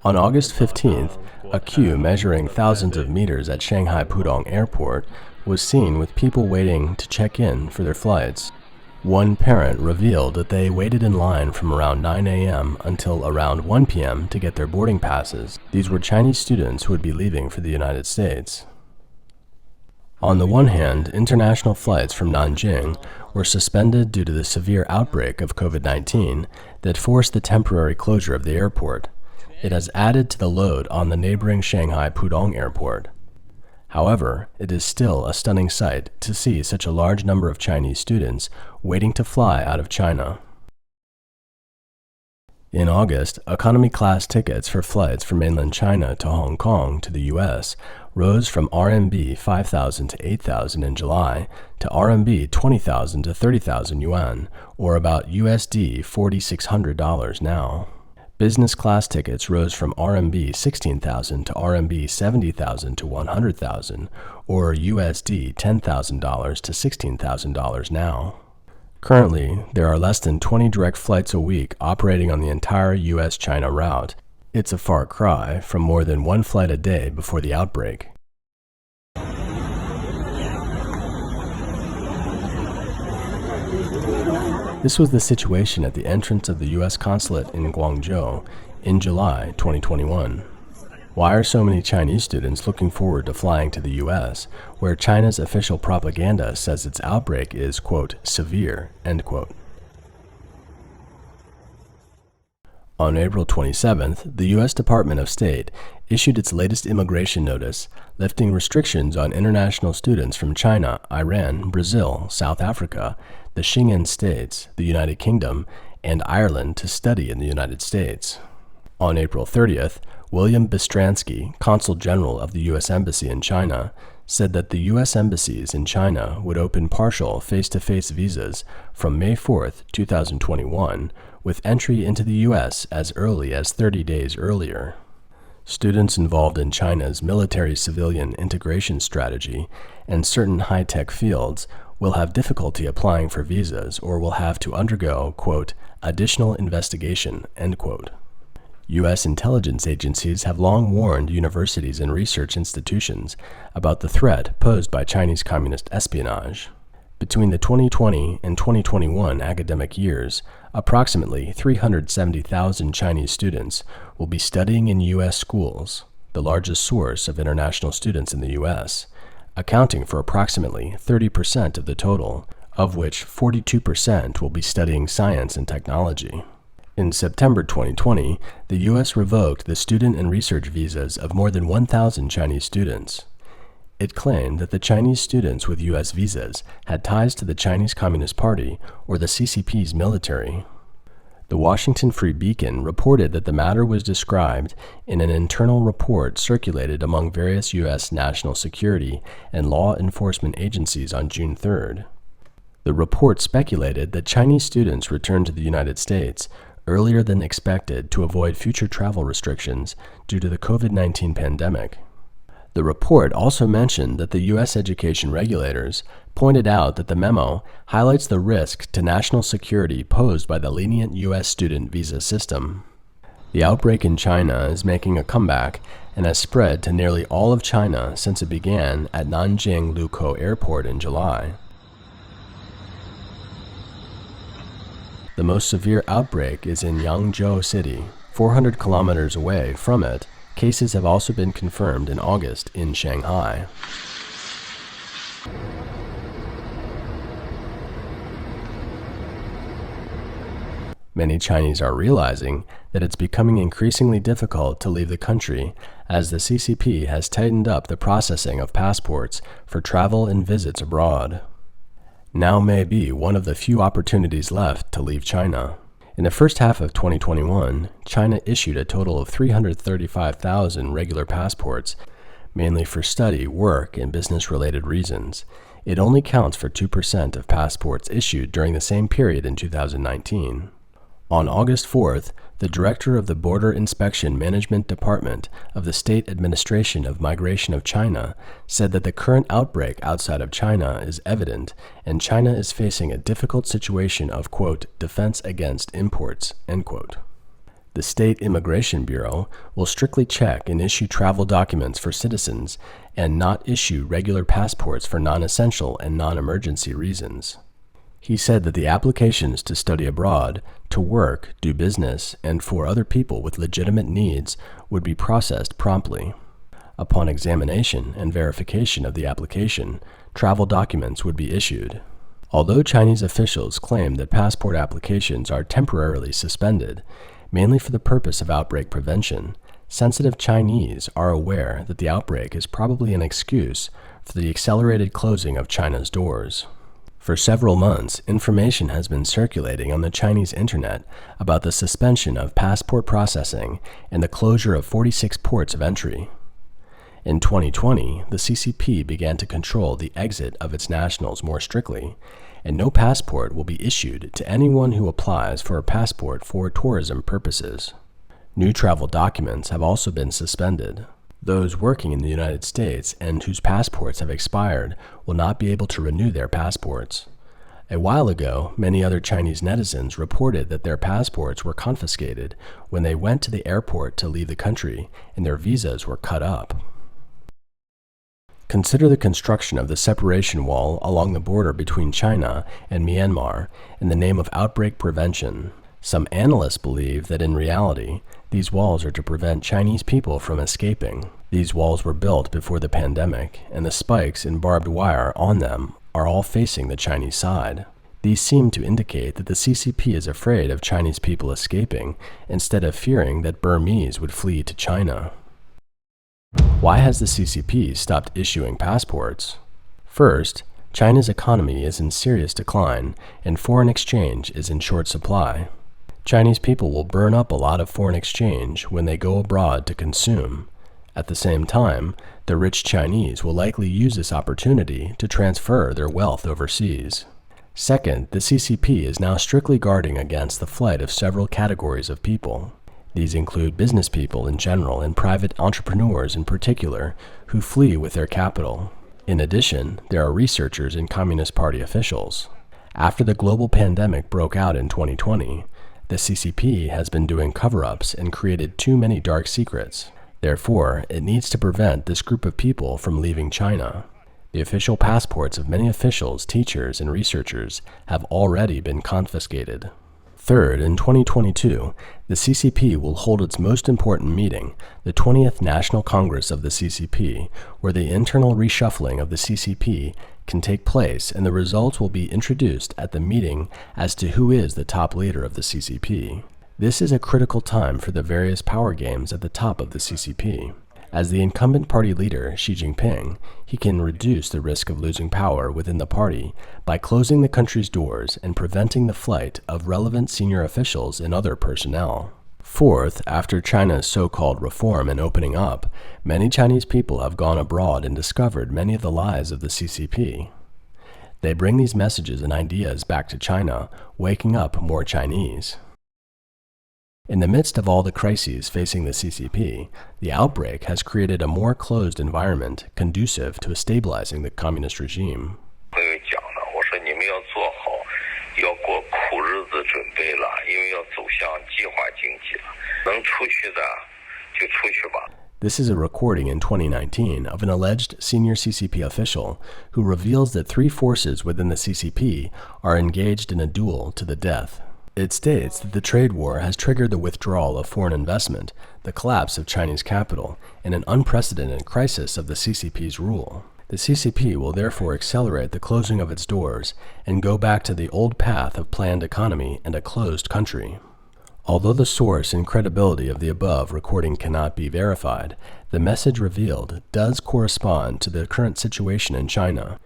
On August 15th, a queue measuring thousands of meters at Shanghai Pudong Airport was seen with people waiting to check in for their flights. One parent revealed that they waited in line from around 9 a.m. until around 1 p.m. to get their boarding passes. These were Chinese students who would be leaving for the United States. On the one hand, international flights from Nanjing were suspended due to the severe outbreak of COVID-19 that forced the temporary closure of the airport. It has added to the load on the neighboring Shanghai Pudong Airport. However, it is still a stunning sight to see such a large number of Chinese students waiting to fly out of China. In August, economy class tickets for flights from mainland China to Hong Kong to the U.S. rose from RMB 5,000 to 8,000 in July to RMB 20,000 to 30,000 yuan, or about USD $4,600 now. Business class tickets rose from RMB 16,000 to RMB 70,000 to 100,000, or USD $10,000 to $16,000 now. Currently, there are less than 20 direct flights a week operating on the entire US-China route. It's a far cry from more than one flight a day before the outbreak. This was the situation at the entrance of the U.S. consulate in Guangzhou in July 2021. Why are so many Chinese students looking forward to flying to the U.S., where China's official propaganda says its outbreak is, quote, severe, end quote? On April 27th, the U.S. Department of State issued its latest immigration notice, lifting restrictions on international students from China, Iran, Brazil, South Africa, the Schengen states, the United Kingdom, and Ireland to study in the United States. On April 30th, William Bistransky, Consul General of the U.S. Embassy in China, said that the U.S. embassies in China would open partial face-to-face visas from May 4th, 2021, with entry into the U.S. as early as 30 days earlier. Students involved in China's military-civilian integration strategy and certain high-tech fields will have difficulty applying for visas or will have to undergo, quote, additional investigation, end quote. U.S. intelligence agencies have long warned universities and research institutions about the threat posed by Chinese communist espionage. Between the 2020 and 2021 academic years, approximately 370,000 Chinese students will be studying in U.S. schools, the largest source of international students in the U.S., accounting for approximately 30% of the total, of which 42% will be studying science and technology. In September 2020, the U.S. revoked the student and research visas of more than 1,000 Chinese students. It claimed that the Chinese students with U.S. visas had ties to the Chinese Communist Party or the CCP's military. The Washington Free Beacon reported that the matter was described in an internal report circulated among various U.S. national security and law enforcement agencies on June 3rd. The report speculated that Chinese students returned to the United States earlier than expected to avoid future travel restrictions due to the COVID-19 pandemic. The report also mentioned that the U.S. education regulators pointed out that the memo highlights the risk to national security posed by the lenient U.S. student visa system. The outbreak in China is making a comeback and has spread to nearly all of China since it began at Nanjing Lukou Airport in July. The most severe outbreak is in Yangzhou City. 400 kilometers away from it, cases have also been confirmed in August in Shanghai. Many Chinese are realizing that it's becoming increasingly difficult to leave the country as the CCP has tightened up the processing of passports for travel and visits abroad. Now may be one of the few opportunities left to leave China. In the first half of 2021, China issued a total of 335,000 regular passports, mainly for study, work, and business-related reasons. It only counts for 2% of passports issued during the same period in 2019. On August 4th, the director of the Border Inspection Management Department of the State Administration of Migration of China said that the current outbreak outside of China is evident and China is facing a difficult situation of, quote, defense against imports, end quote. The State Immigration Bureau will strictly check and issue travel documents for citizens and not issue regular passports for non-essential and non-emergency reasons. He said that the applications to study abroad, to work, do business, and for other people with legitimate needs would be processed promptly. Upon examination and verification of the application, travel documents would be issued. Although Chinese officials claim that passport applications are temporarily suspended, mainly for the purpose of outbreak prevention, sensitive Chinese are aware that the outbreak is probably an excuse for the accelerated closing of China's doors. For several months, information has been circulating on the Chinese internet about the suspension of passport processing and the closure of 46 ports of entry. In 2020, the CCP began to control the exit of its nationals more strictly, and no passport will be issued to anyone who applies for a passport for tourism purposes. New travel documents have also been suspended. Those working in the United States and whose passports have expired will not be able to renew their passports. A while ago, many other Chinese netizens reported that their passports were confiscated when they went to the airport to leave the country and their visas were cut up. Consider the construction of the separation wall along the border between China and Myanmar in the name of outbreak prevention. Some analysts believe that in reality, these walls are to prevent Chinese people from escaping. These walls were built before the pandemic, and the spikes and barbed wire on them are all facing the Chinese side. These seem to indicate that the CCP is afraid of Chinese people escaping instead of fearing that Burmese would flee to China. Why has the CCP stopped issuing passports? First, China's economy is in serious decline and foreign exchange is in short supply. Chinese people will burn up a lot of foreign exchange when they go abroad to consume. At the same time, the rich Chinese will likely use this opportunity to transfer their wealth overseas. Second, the CCP is now strictly guarding against the flight of several categories of people. These include business people in general and private entrepreneurs in particular who flee with their capital. In addition, there are researchers and Communist Party officials. After the global pandemic broke out in 2020, the CCP has been doing cover-ups and created too many dark secrets. Therefore, it needs to prevent this group of people from leaving China. The official passports of many officials, teachers, and researchers have already been confiscated. Third, in 2022, the CCP will hold its most important meeting, the 20th National Congress of the CCP, where the internal reshuffling of the CCP can take place and the results will be introduced at the meeting as to who is the top leader of the CCP. This is a critical time for the various power games at the top of the CCP. As the incumbent party leader, Xi Jinping, he can reduce the risk of losing power within the party by closing the country's doors and preventing the flight of relevant senior officials and other personnel. Fourth, after China's so-called reform and opening up, many Chinese people have gone abroad and discovered many of the lies of the CCP. They bring these messages and ideas back to China, waking up more Chinese. In the midst of all the crises facing the CCP, the outbreak has created a more closed environment conducive to stabilizing the communist regime. This is a recording in 2019 of an alleged senior CCP official who reveals that three forces within the CCP are engaged in a duel to the death. It states that the trade war has triggered the withdrawal of foreign investment, the collapse of Chinese capital, and an unprecedented crisis of the CCP's rule. The CCP will therefore accelerate the closing of its doors and go back to the old path of planned economy and a closed country. Although the source and credibility of the above recording cannot be verified, the message revealed does correspond to the current situation in China.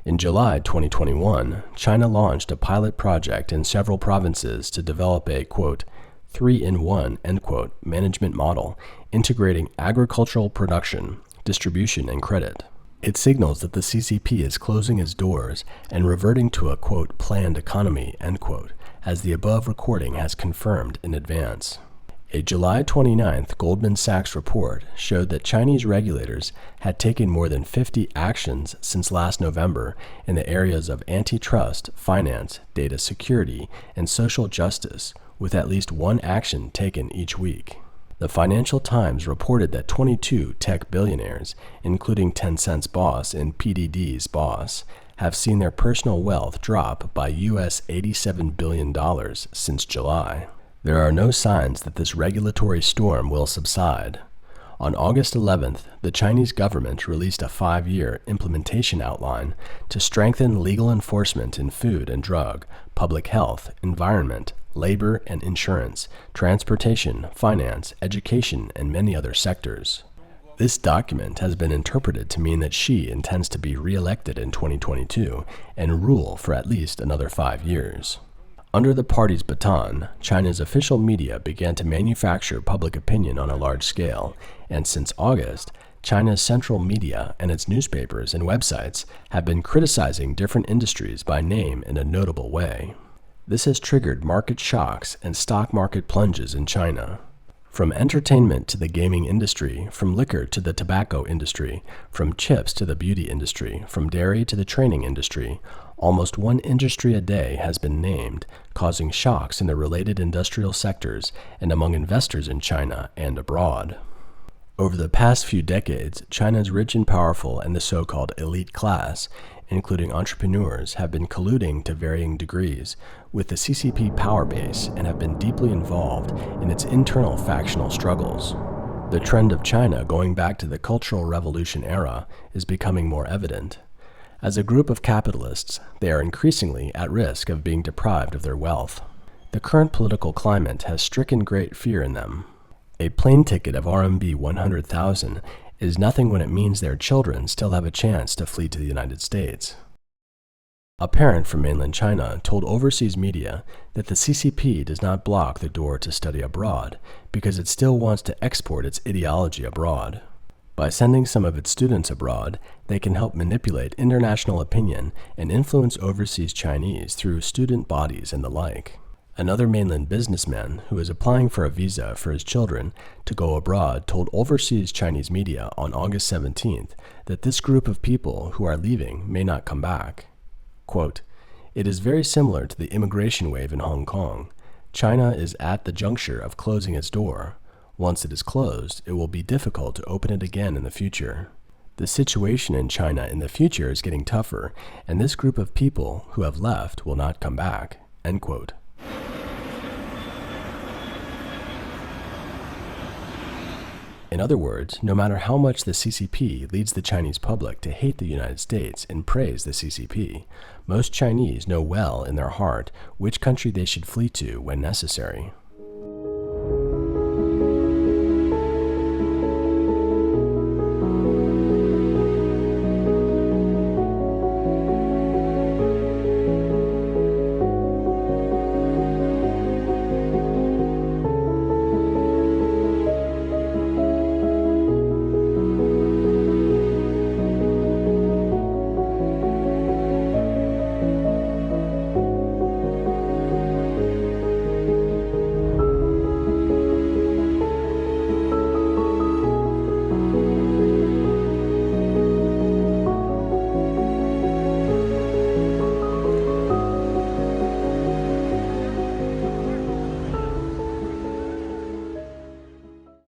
In July 2021, China launched a pilot project in several provinces to develop a, quote, 3-in-1, end quote, management model integrating agricultural production, distribution, and credit. It signals that the CCP is closing its doors and reverting to a, quote, planned economy, end quote, as the above recording has confirmed in advance. A July 29th Goldman Sachs report showed that Chinese regulators had taken more than 50 actions since last November in the areas of antitrust, finance, data security, and social justice, with at least one action taken each week. The Financial Times reported that 22 tech billionaires, including Tencent's boss and PDD's boss, have seen their personal wealth drop by US $87 billion since July. There are no signs that this regulatory storm will subside. On August 11th, the Chinese government released a 5-year implementation outline to strengthen legal enforcement in food and drug, public health, environment, labor and insurance, transportation, finance, education, and many other sectors. This document has been interpreted to mean that Xi intends to be re-elected in 2022 and rule for at least another 5 years. Under the party's baton, China's official media began to manufacture public opinion on a large scale, and since August, China's central media and its newspapers and websites have been criticizing different industries by name in a notable way. This has triggered market shocks and stock market plunges in China. From entertainment to the gaming industry, from liquor to the tobacco industry, from chips to the beauty industry, from dairy to the training industry, almost one industry a day has been named, causing shocks in the related industrial sectors and among investors in China and abroad. Over the past few decades, China's rich and powerful and the so-called elite class, including entrepreneurs, have been colluding to varying degrees with the CCP power base and have been deeply involved in its internal factional struggles. The trend of China going back to the Cultural Revolution era is becoming more evident. As a group of capitalists, they are increasingly at risk of being deprived of their wealth. The current political climate has stricken great fear in them. A plane ticket of RMB 100,000 is nothing when it means their children still have a chance to flee to the United States. A parent from mainland China told overseas media that the CCP does not block the door to study abroad because it still wants to export its ideology abroad. By sending some of its students abroad, they can help manipulate international opinion and influence overseas Chinese through student bodies and the like. Another mainland businessman who is applying for a visa for his children to go abroad told overseas Chinese media on August 17th that this group of people who are leaving may not come back. Quote, "It is very similar to the immigration wave in Hong Kong. China is at the juncture of closing its door. Once it is closed, it will be difficult to open it again in the future. The situation in China in the future is getting tougher, and this group of people who have left will not come back." End quote. In other words, no matter how much the CCP leads the Chinese public to hate the United States and praise the CCP, most Chinese know well in their heart which country they should flee to when necessary.